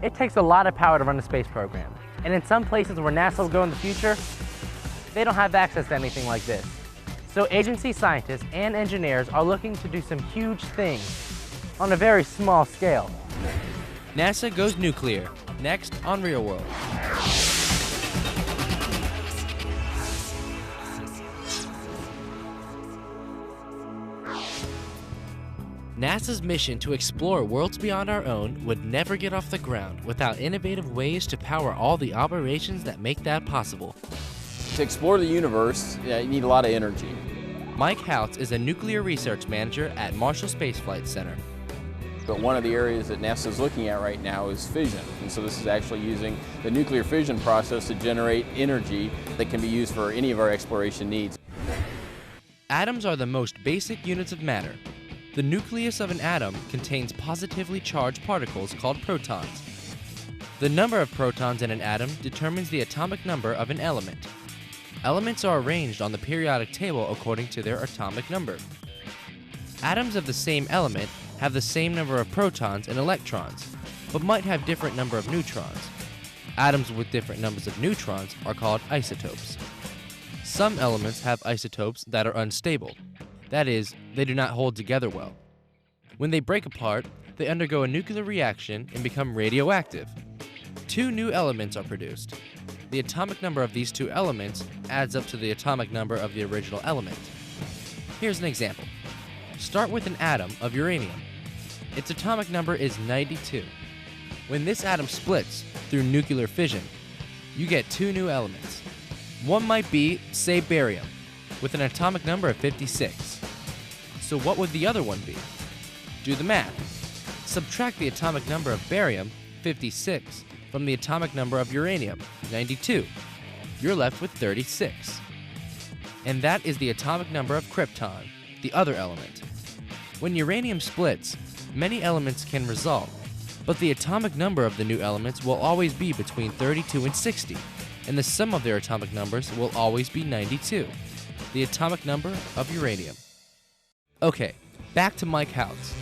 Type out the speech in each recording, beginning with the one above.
It takes a lot of power to run a space program, and in some places where NASA will go in the future, they don't have access to anything like this. So agency scientists and engineers are looking to do some huge things on a very small scale. NASA goes nuclear, next on Real World. NASA's mission to explore worlds beyond our own would never get off the ground without innovative ways to power all the operations that make that possible. To explore the universe, you need a lot of energy. Mike Houts is a nuclear research manager at Marshall Space Flight Center. But one of the areas that NASA is looking at right now is fission. And so this is actually using the nuclear fission process to generate energy that can be used for any of our exploration needs. Atoms are the most basic units of matter. The nucleus of an atom contains positively charged particles called protons. The number of protons in an atom determines the atomic number of an element. Elements are arranged on the periodic table according to their atomic number. Atoms of the same element have the same number of protons and electrons, but might have different number of neutrons. Atoms with different numbers of neutrons are called isotopes. Some elements have isotopes that are unstable. That is, they do not hold together well. When they break apart, they undergo a nuclear reaction and become radioactive. Two new elements are produced. The atomic number of these two elements adds up to the atomic number of the original element. Here's an example. Start with an atom of uranium. Its atomic number is 92. When this atom splits through nuclear fission, you get two new elements. One might be, say, barium, with an atomic number of 56. So what would the other one be? Do the math. Subtract the atomic number of barium, 56, from the atomic number of uranium, 92. You're left with 36. And that is the atomic number of krypton, the other element. When uranium splits, many elements can resolve, but the atomic number of the new elements will always be between 32 and 60, and the sum of their atomic numbers will always be 92, the atomic number of uranium. Okay, back to Mike Houts.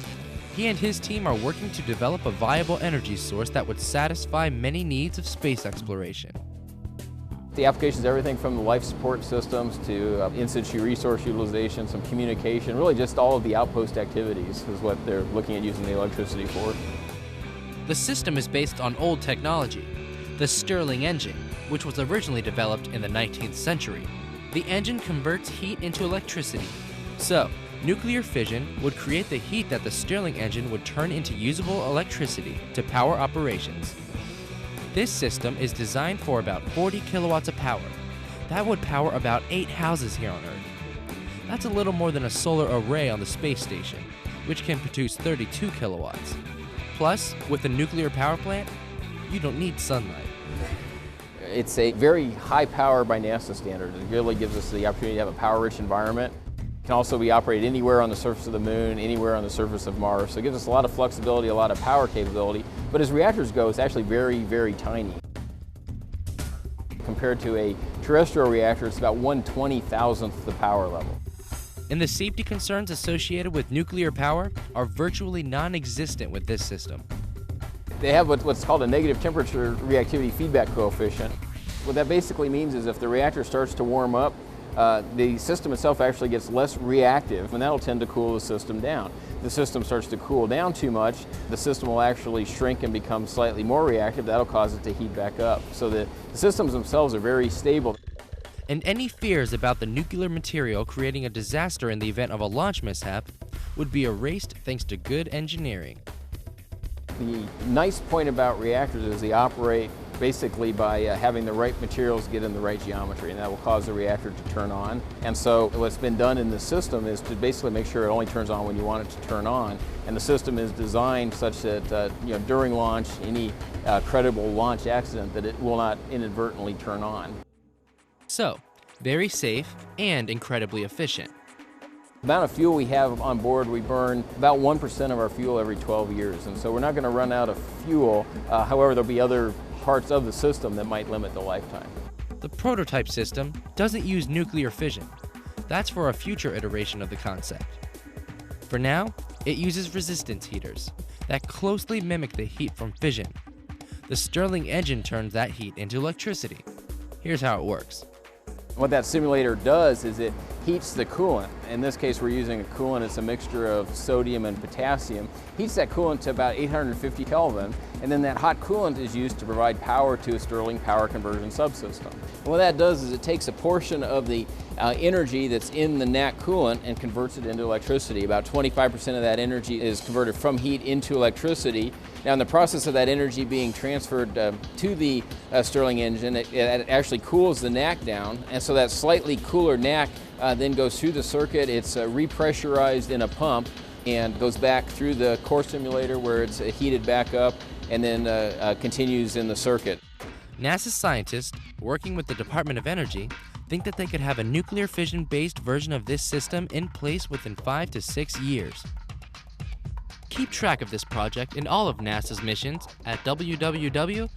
He and his team are working to develop a viable energy source that would satisfy many needs of space exploration. The applications, everything from the life support systems to in-situ resource utilization, some communication, really just all of the outpost activities is what they're looking at using the electricity for. The system is based on old technology, the Stirling engine, which was originally developed in the 19th century. The engine converts heat into electricity. So, nuclear fission would create the heat that the Stirling engine would turn into usable electricity to power operations. This system is designed for about 40 kilowatts of power. That would power about 8 houses here on Earth. That's a little more than a solar array on the space station, which can produce 32 kilowatts. Plus, with a nuclear power plant, you don't need sunlight. It's a very high power by NASA standards. It really gives us the opportunity to have a power-rich environment. It can also be operated anywhere on the surface of the moon, anywhere on the surface of Mars. So it gives us a lot of flexibility, a lot of power capability. But as reactors go, it's actually very, very tiny. Compared to a terrestrial reactor, it's about 1/20,000th the power level. And the safety concerns associated with nuclear power are virtually non-existent with this system. They have what's called a negative temperature reactivity feedback coefficient. What that basically means is if the reactor starts to warm up, the system itself actually gets less reactive, and that'll tend to cool the system down. If the system starts to cool down too much, the system will actually shrink and become slightly more reactive. That'll cause it to heat back up. So the systems themselves are very stable. And any fears about the nuclear material creating a disaster in the event of a launch mishap would be erased thanks to good engineering. The nice point about reactors is they operate basically by having the right materials get in the right geometry, and that will cause the reactor to turn on. And so what's been done in the system is to basically make sure it only turns on when you want it to turn on. And the system is designed such that during launch, any credible launch accident, that it will not inadvertently turn on. So, very safe and incredibly efficient. The amount of fuel we have on board, we burn about 1% of our fuel every 12 years. And so we're not going to run out of fuel. However, there'll be other parts of the system that might limit the lifetime. The prototype system doesn't use nuclear fission. That's for a future iteration of the concept. For now, it uses resistance heaters that closely mimic the heat from fission. The Stirling engine turns that heat into electricity. Here's how it works. What that simulator does is it heats the coolant. In this case, we're using a coolant. It's a mixture of sodium and potassium. Heats that coolant to about 850 Kelvin, and then that hot coolant is used to provide power to a Stirling power conversion subsystem. And what that does is it takes a portion of the energy that's in the NAC coolant and converts it into electricity. About 25% of that energy is converted from heat into electricity. Now, in the process of that energy being transferred to the Stirling engine, it actually cools the NAC down, and so that slightly cooler NAC then goes through the circuit. It's repressurized in a pump and goes back through the core simulator where it's heated back up and then continues in the circuit. NASA scientists, working with the Department of Energy, think that they could have a nuclear fission-based version of this system in place within 5 to 6 years. Keep track of this project and all of NASA's missions at www.nasa.gov.